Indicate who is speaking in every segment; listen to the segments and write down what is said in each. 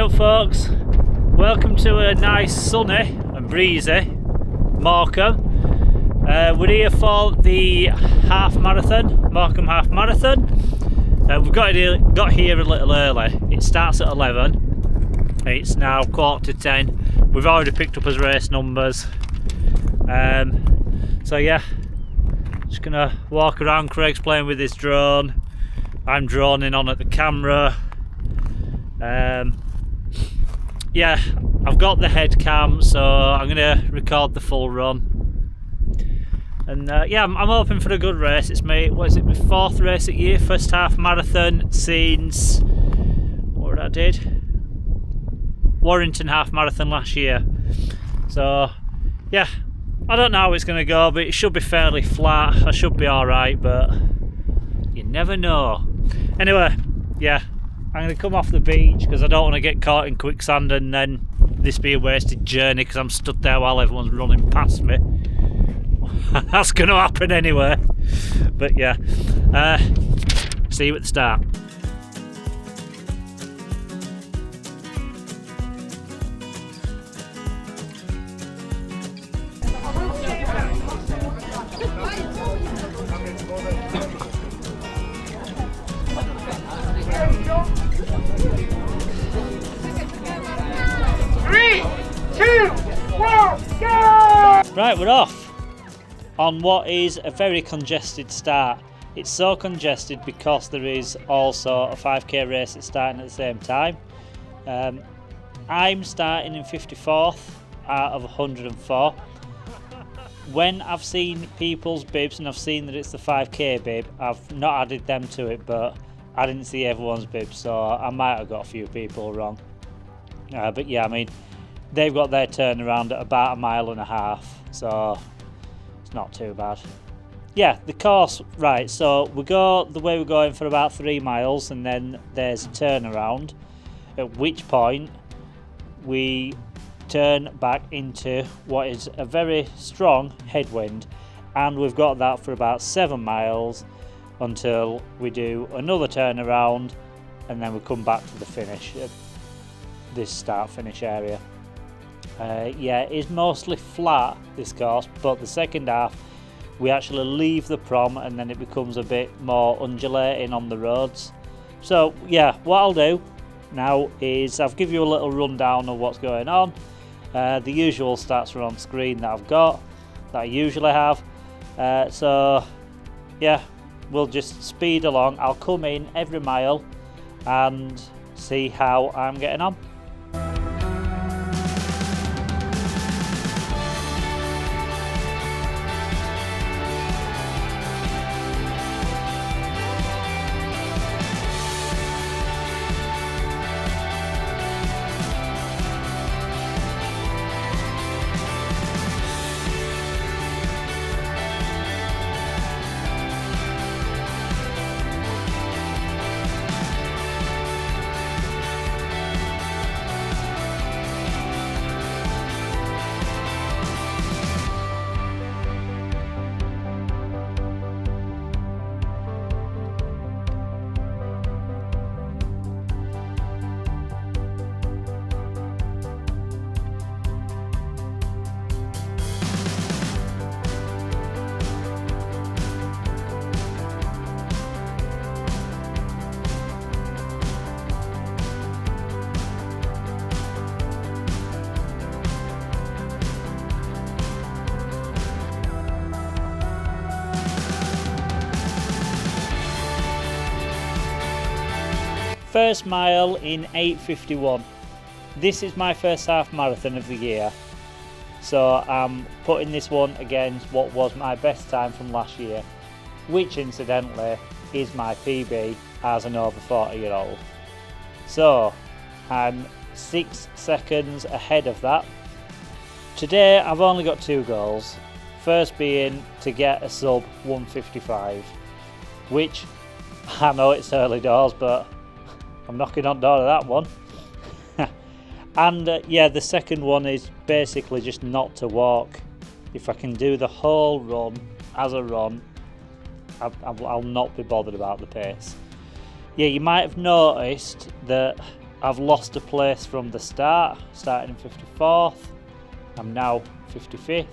Speaker 1: What's up, folks? Welcome to a nice sunny and breezy Morecambe. We're here for the Morecambe half marathon. We've got here a little early. It starts at 11. It's now 9:45. We've already picked up his race numbers. So yeah, just gonna walk around. Craig's playing with his drone. I'm droning on at the camera. Yeah, I've got the head cam, so I'm gonna record the full run. And yeah, I'm hoping for a good race. It's my fourth race at year, first half marathon since what I did, Warrington half marathon last year. So yeah, I don't know how it's gonna go, but it should be fairly flat. I should be all right, but you never know. Anyway, yeah, I'm going to come off the beach because I don't want to get caught in quicksand and then this be a wasted journey because I'm stood there while everyone's running past me. That's going to happen anyway. But yeah, see you at the start. Right, we're off on what is a very congested start. It's so congested because there is also a 5k race that's starting at the same time. I'm starting in 54th out of 104. When I've seen people's bibs and I've seen that it's the 5k bib, I've not added them to it, but I didn't see everyone's bib, so I might have got a few people wrong. But yeah, I mean, they've got their turnaround at about 1.5 miles, so it's not too bad. Yeah, the course, right, so we go the way we're going for about 3 miles and then there's a turnaround, at which point we turn back into what is a very strong headwind, and we've got that for about 7 miles until we do another turnaround and then we come back to the finish at this start finish area. Yeah, it is mostly flat, this course, but the second half we actually leave the prom and then it becomes a bit more undulating on the roads. So yeah, what I'll do now is I'll give you a little rundown of what's going on. The usual stats are on screen that I've got, that I usually have. So yeah, we'll just speed along. I'll come in every mile and see how I'm getting on. First mile in 8:51. This is my first half marathon of the year, so I'm putting this one against what was my best time from last year, which incidentally is my PB as an over 40-year-old. So I'm 6 seconds ahead of that. Today I've only got 2 goals. First being to get a sub 155, which I know it's early doors, but I'm knocking on door of that one. And yeah, the second one is basically just not to walk. If I can do the whole run as a run, I'll not be bothered about the pace. Yeah, you might have noticed that I've lost a place from the start, starting in 54th. I'm now 55th.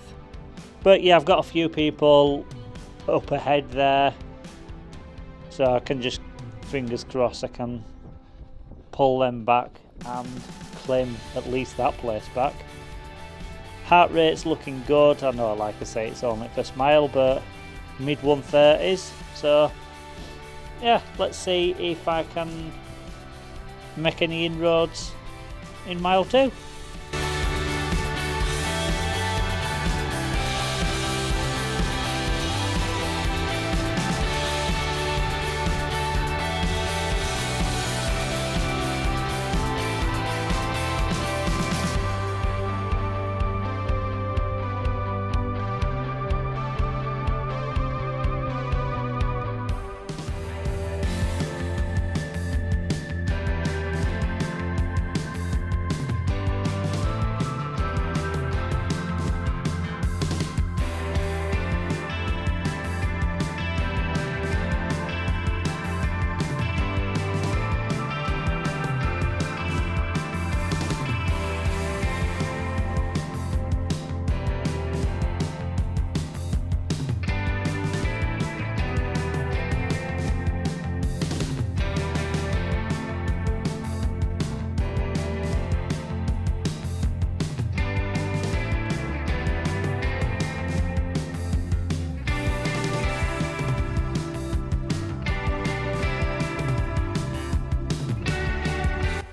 Speaker 1: But yeah, I've got a few people up ahead there. So I can just, fingers crossed, I can pull them back and claim at least that place back. Heart rate's looking good. I know, like I say, it's only first mile, but mid 130s. So yeah, let's see if I can make any inroads in mile 2.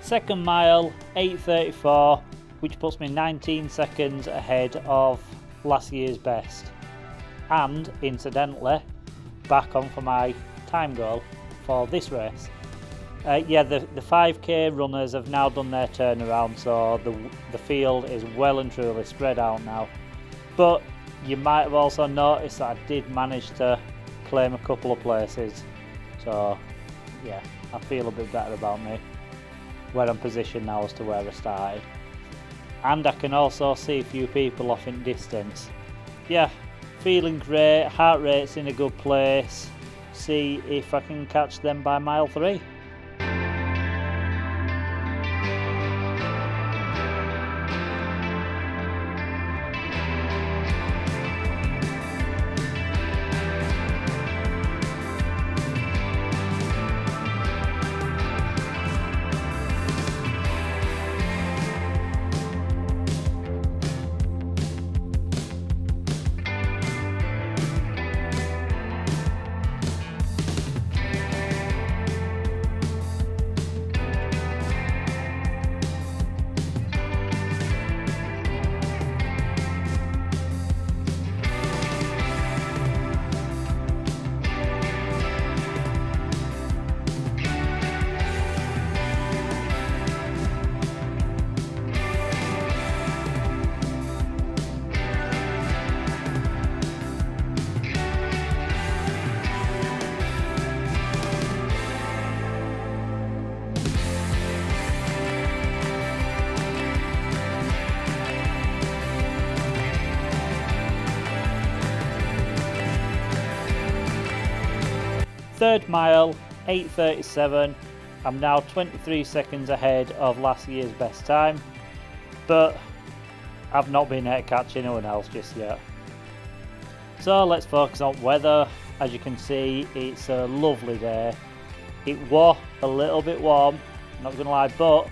Speaker 1: Second mile, 8:34, which puts me 19 seconds ahead of last year's best. And incidentally, back on for my time goal for this race. Yeah, the 5k runners have now done their turnaround, so the field is well and truly spread out now. But you might have also noticed that I did manage to claim a couple of places. So yeah, I feel a bit better about me, where I'm positioned now as to where I started. And I can also see a few people off in distance. Yeah, feeling great, heart rate's in a good place. See if I can catch them by mile 3. Third mile, 8:37. I'm now 23 seconds ahead of last year's best time, but I've not been able to catch anyone else just yet. So let's focus on weather. As you can see, it's a lovely day. It was a little bit warm, not gonna lie, but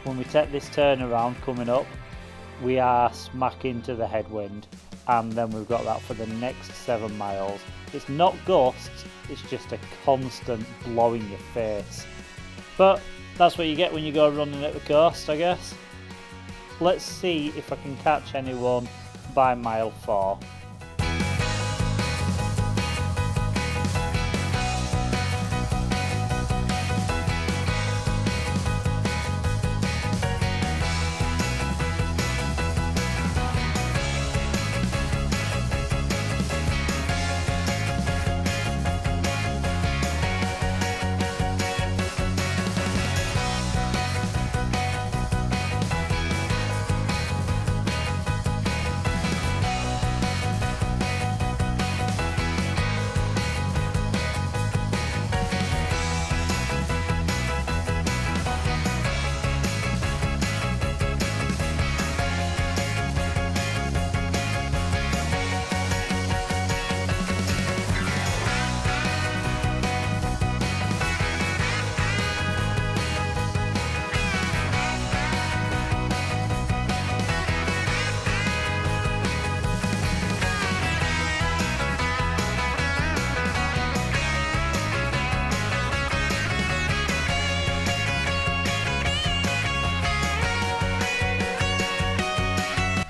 Speaker 1: when we take this turnaround coming up, we are smack into the headwind, and then we've got that for the next 7 miles. It's not gusts, it's just a constant blow in your face. But that's what you get when you go running at the coast, I guess. Let's see if I can catch anyone by mile 4.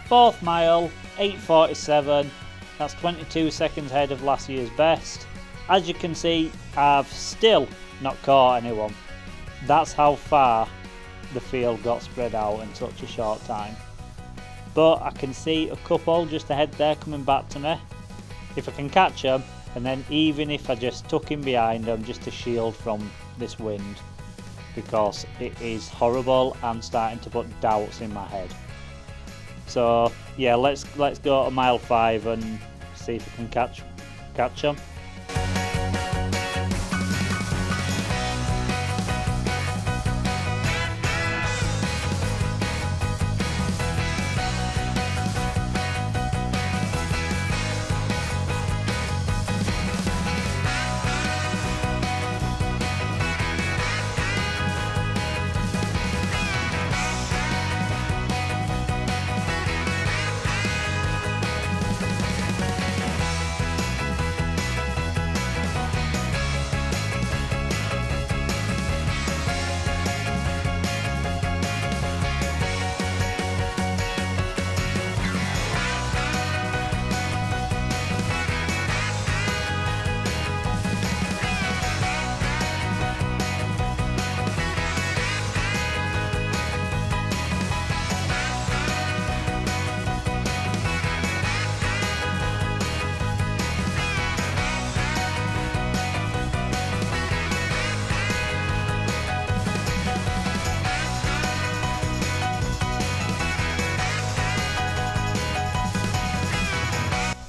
Speaker 1: 4th mile, 8:47. That's 22 seconds ahead of last year's best. As you can see, I've still not caught anyone. That's how far the field got spread out in such a short time. But I can see a couple just ahead there coming back to me. If I can catch them, and then even if I just tuck in behind them just to shield from this wind, because it is horrible and starting to put doubts in my head. So yeah, let's go to mile 5 and see if we can catch them.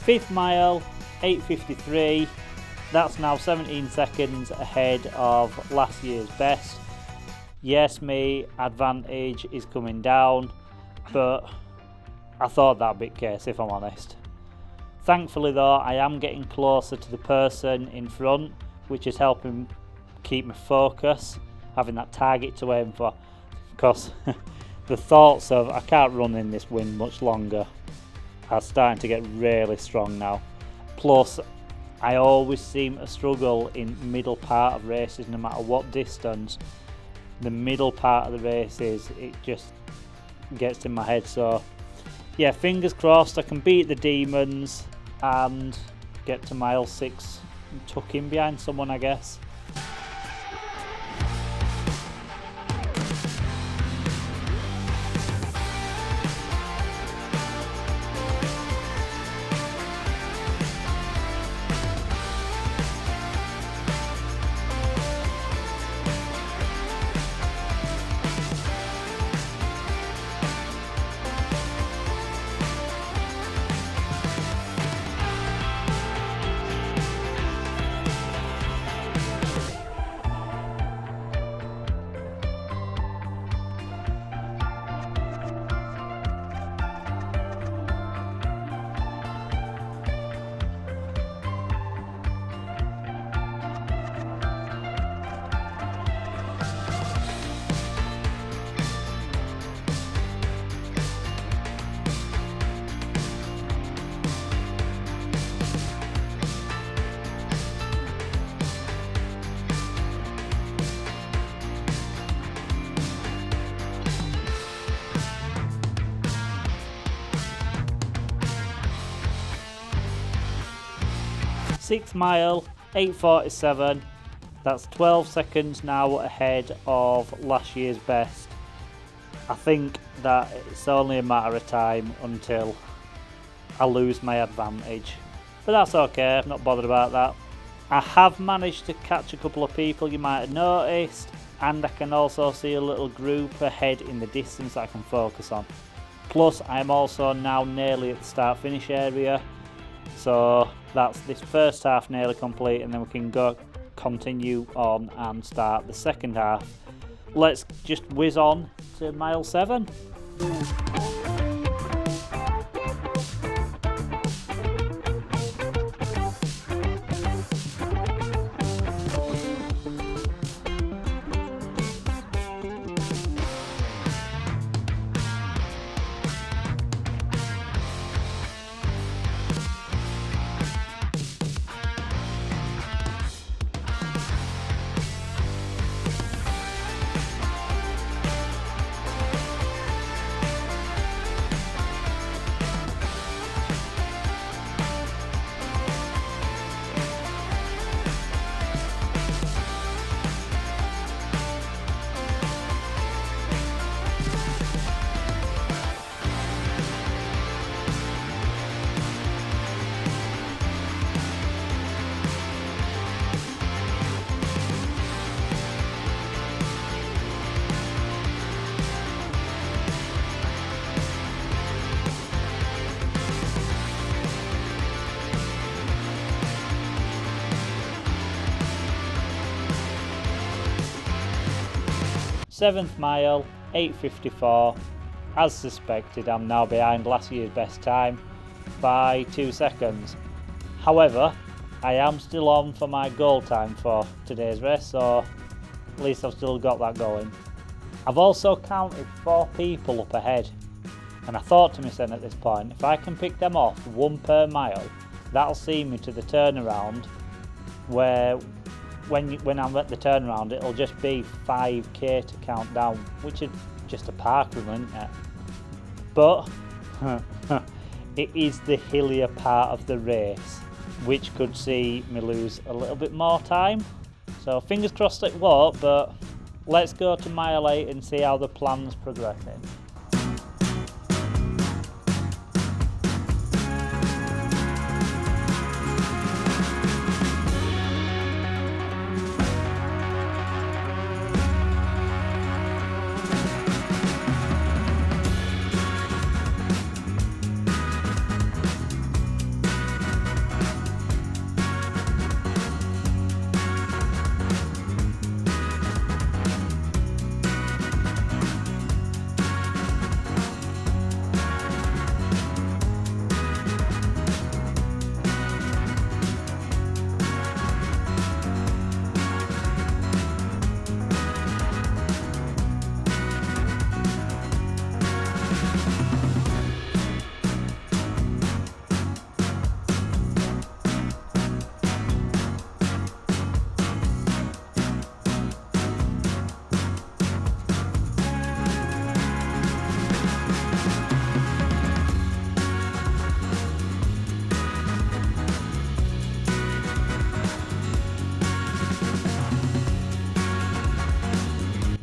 Speaker 1: Fifth mile, 8:53. That's now 17 seconds ahead of last year's best. Yes, my advantage is coming down, but I thought that'd be the case if I'm honest. Thankfully though, I am getting closer to the person in front, which is helping keep my focus, having that target to aim for, because the thoughts of I can't run in this wind much longer are starting to get really strong now. Plus, I always seem to struggle in middle part of races, no matter what distance. The middle part of the races, it just gets in my head. So yeah, fingers crossed I can beat the demons and get to mile 6 and tuck in behind someone, I guess. Sixth mile, 8:47. That's 12 seconds now ahead of last year's best. I think that it's only a matter of time until I lose my advantage, but that's okay, I'm not bothered about that. I have managed to catch a couple of people you might have noticed, and I can also see a little group ahead in the distance that I can focus on. Plus I'm also now nearly at the start finish area, so that's this first half nearly complete, and then we can continue on and start the second half. Let's just whiz on to mile 7. 7th mile, 8:54. As suspected, I'm now behind last year's best time by 2 seconds. However, I am still on for my goal time for today's race, so at least I've still got that going. I've also counted 4 people up ahead, and I thought to myself at this point, if I can pick them off 1 per mile, that'll see me to the turnaround, where when I'm at the turnaround it'll just be 5k to count down, which is just a park run, isn't it? But it is the hillier part of the race, which could see me lose a little bit more time. So fingers crossed it won't, but let's go to mile 8 and see how the plan's progressing.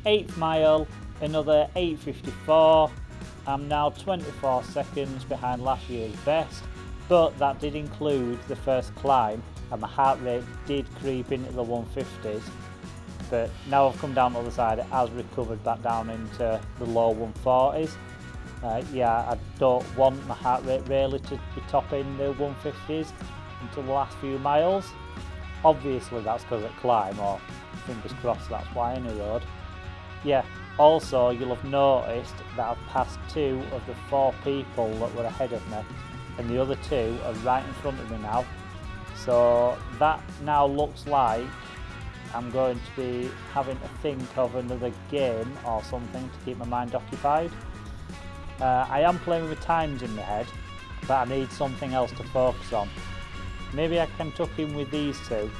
Speaker 1: Eighth mile, another 8:54. I'm now 24 seconds behind last year's best, but that did include the first climb and my heart rate did creep into the 150s, but now I've come down the other side, it has recovered back down into the low 140s. Yeah, I don't want my heart rate really to be topping the 150s until the last few miles. Obviously that's because of climb, or fingers crossed that's why in the road. Yeah, also you'll have noticed that I've passed 2 of the 4 people that were ahead of me, and the other 2 are right in front of me now. So that now looks like I'm going to be having to think of another game or something to keep my mind occupied. I am playing with times in my head, but I need something else to focus on. Maybe I can tuck in with these 2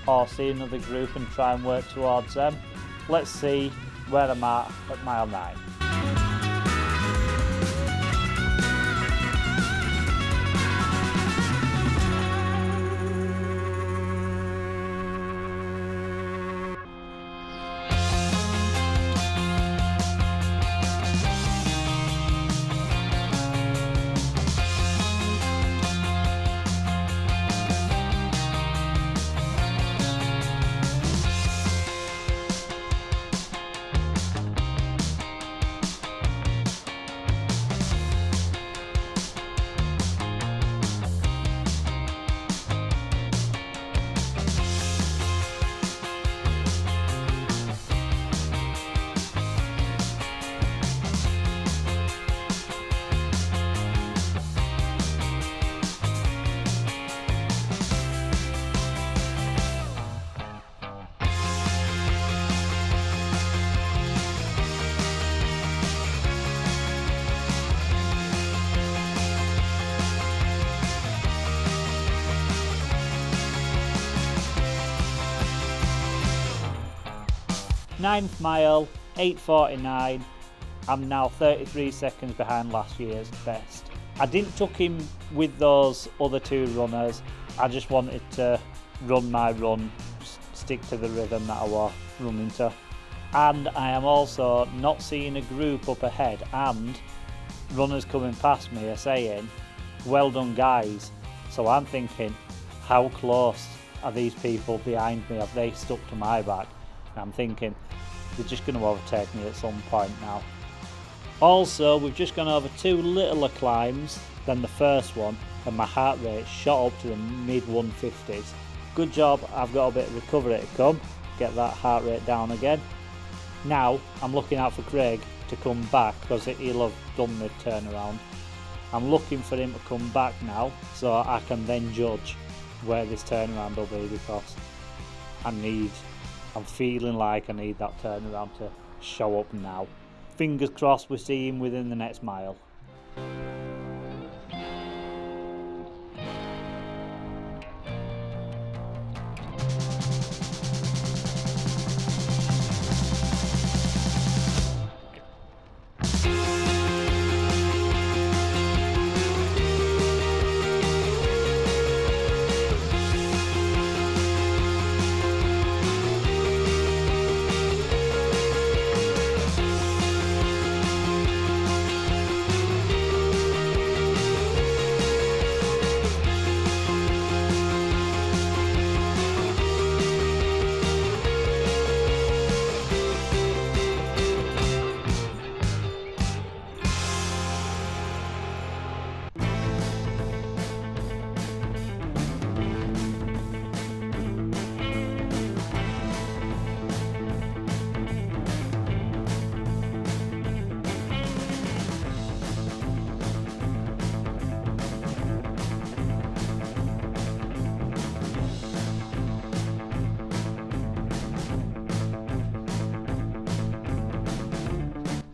Speaker 1: or see another group and try and work towards them. Let's see where I'm at mile 9. Ninth mile, 8:49. I'm now 33 seconds behind last year's best. I didn't tuck in with those other 2 runners. I just wanted to run my run, stick to the rhythm that I was running to. And I am also not seeing a group up ahead, and runners coming past me are saying, "Well done guys." So I'm thinking, how close are these people behind me? Have they stuck to my back? And I'm thinking, they're just going to overtake me at some point now. Also, we've just gone over 2 littler climbs than the first one, and my heart rate shot up to the mid 150s. Good job, I've got a bit of recovery to come, get that heart rate down again. Now I'm looking out for Craig to come back because he'll have done the turnaround. I'm looking for him to come back now so I can then judge where this turnaround will be, because I'm feeling like I need that turnaround to show up now. Fingers crossed we see him within the next mile.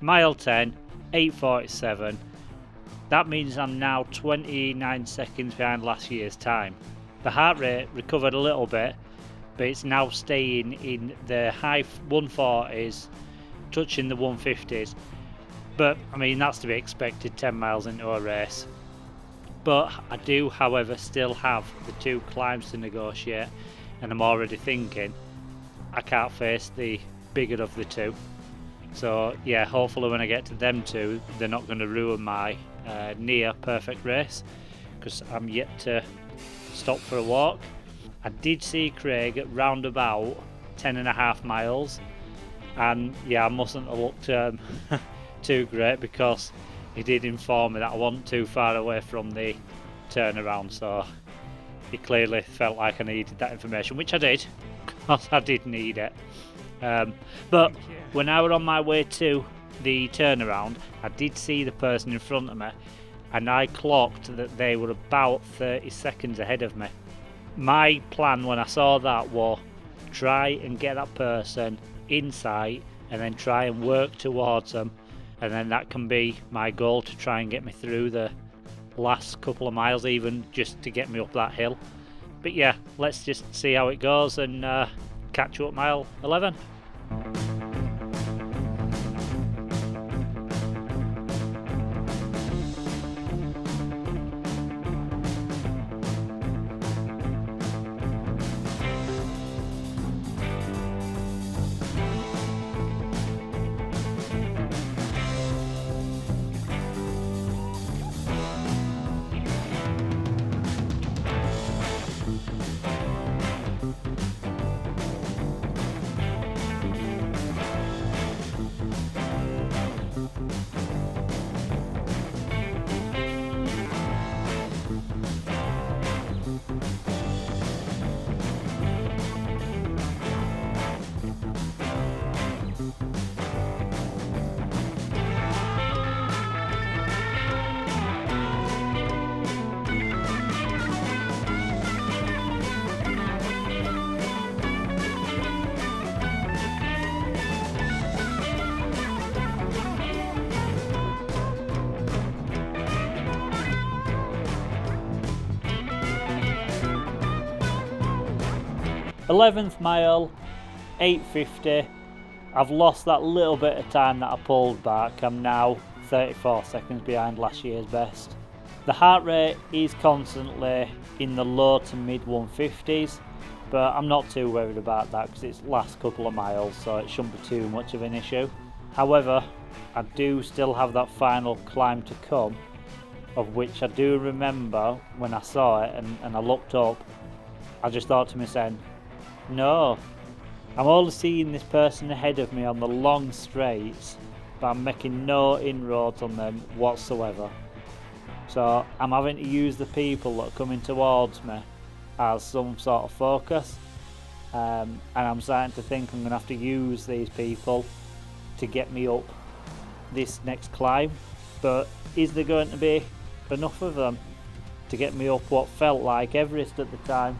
Speaker 1: Mile 10, 8:47. That means I'm now 29 seconds behind last year's time. The heart rate recovered a little bit, but it's now staying in the high 140s, touching the 150s. But I mean, that's to be expected 10 miles into a race. But I do, however, still have the 2 climbs to negotiate, and I'm already thinking I can't face the bigger of the 2. So yeah, hopefully when I get to them 2, they're not going to ruin my near perfect race, because I'm yet to stop for a walk. I did see Craig at round about 10.5 miles, and yeah, I mustn't have looked too great, because he did inform me that I wasn't too far away from the turnaround, so he clearly felt like I needed that information, which I did, because I did need it. But when I was on my way to the turnaround, I did see the person in front of me, and I clocked that they were about 30 seconds ahead of me. My plan when I saw that was try and get that person in sight and then try and work towards them, and then that can be my goal to try and get me through the last couple of miles, even just to get me up that hill. But yeah, let's just see how it goes and catch you at mile 11. Eleventh mile, 8:50. I've lost that little bit of time that I pulled back. I'm now 34 seconds behind last year's best. The heart rate is constantly in the low to mid 150s, but I'm not too worried about that because it's last couple of miles, so it shouldn't be too much of an issue. However, I do still have that final climb to come, of which I do remember when I saw it and I looked up, I just thought to myself, no, I'm only seeing this person ahead of me on the long straights, but I'm making no inroads on them whatsoever. So I'm having to use the people that are coming towards me as some sort of focus, and I'm starting to think I'm going to have to use these people to get me up this next climb, but is there going to be enough of them to get me up what felt like Everest at the time?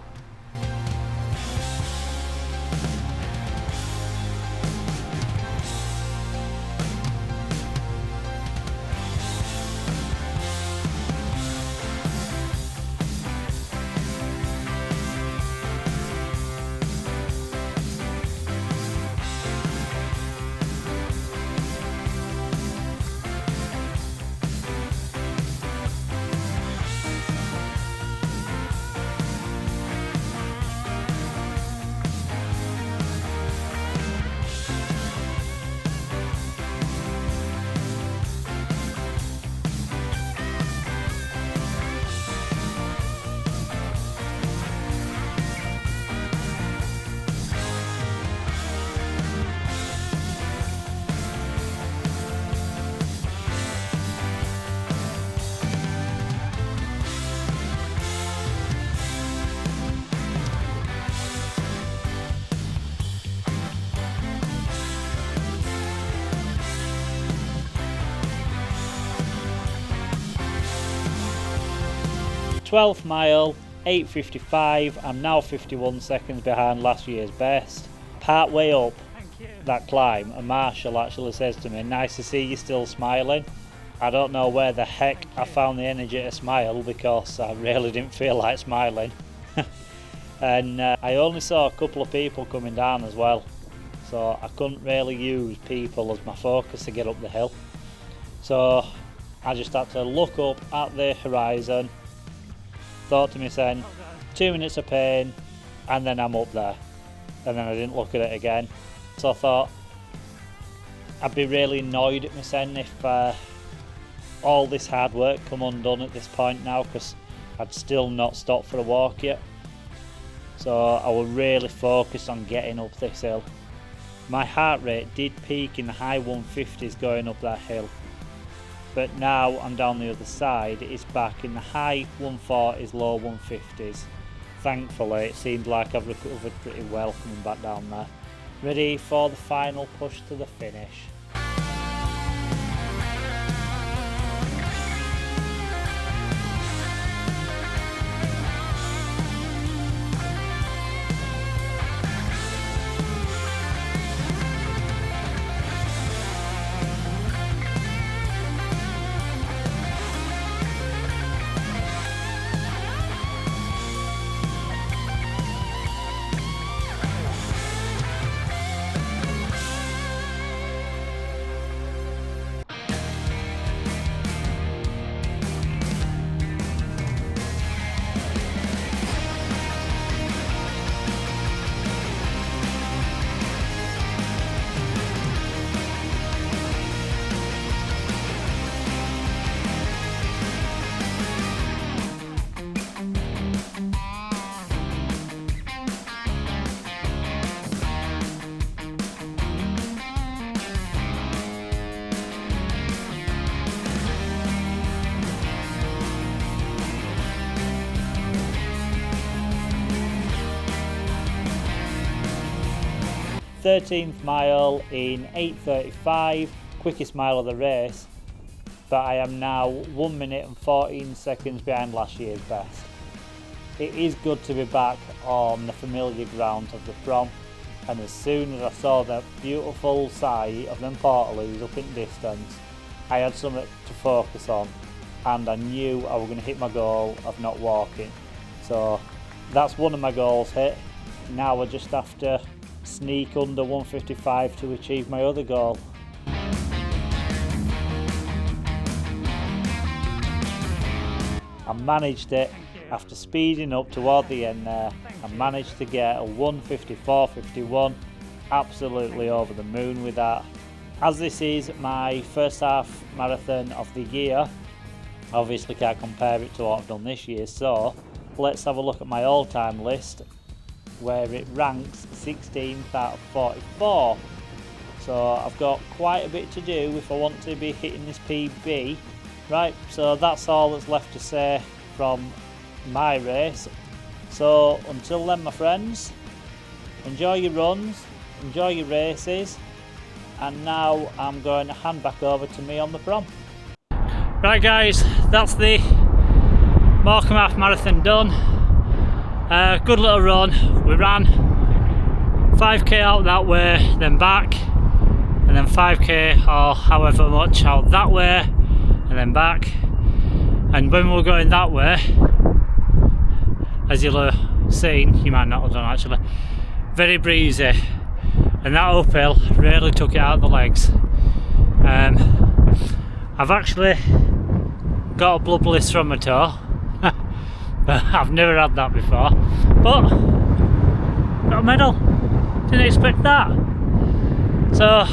Speaker 1: Twelfth mile, 8:55. I'm now 51 seconds behind last year's best. Part way up that climb, a marshal actually says to me, "Nice to see you still smiling." I don't know where the heck I found the energy to smile, because I really didn't feel like smiling. And I only saw a couple of people coming down as well, so I couldn't really use people as my focus to get up the hill. So I just had to look up at the horizon, thought to myself, 2 minutes of pain and then I'm up there, and then I didn't look at it again. So I thought I'd be really annoyed at myself if all this hard work come undone at this point now, because I'd still not stopped for a walk yet. So I was really focused on getting up this hill. My heart rate did peak in the high 150s going up that hill, but now I'm down the other side, it's back in the high 140s, low 150s. Thankfully it seems like I've recovered pretty well coming back down there. Ready for the final push to the finish. Thirteenth mile in 8:35, quickest mile of the race, but I am now 1 minute and 14 seconds behind last year's best. It is good to be back on the familiar grounds of the prom, and as soon as I saw that beautiful sight of them portaloos up in distance, I had something to focus on, and I knew I was going to hit my goal of not walking. So that's one of my goals hit. Now I just have to sneak under 155 to achieve my other goal. I managed it after speeding up toward the end there. I managed to get a 1:54.51, absolutely over the moon with that. As this is my first half marathon of the year, obviously can't compare it to what I've done this year, so let's have a look at my all-time list, where it ranks 16th out of 44. So I've got quite a bit to do if I want to be hitting this PB. Right, so that's all that's left to say from my race. So until then, my friends, enjoy your runs, enjoy your races, and now I'm going to hand back over to me on the prom. Right guys, that's the Morecambe half marathon done. Good little run. We ran 5k out that way, then back, and then 5k or however much out that way, and then back. And when we were going that way, as you'll have seen, you might not have done actually, very breezy, and that uphill really took it out of the legs. I've actually got a blood blister on my toe. I've never had that before, but got a medal. Didn't expect that. So,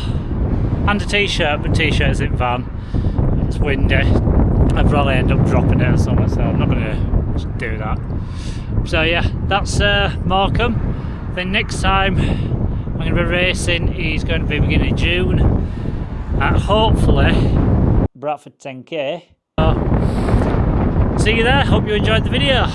Speaker 1: and a t-shirt, but t-shirt's in van. It's windy. I'd probably end up dropping it or something, so I'm not going to do that. So yeah, that's Morecambe. Then next time I'm going to be racing is going to be beginning of June at hopefully Bradford 10k. So, see you there. Hope you enjoyed the video.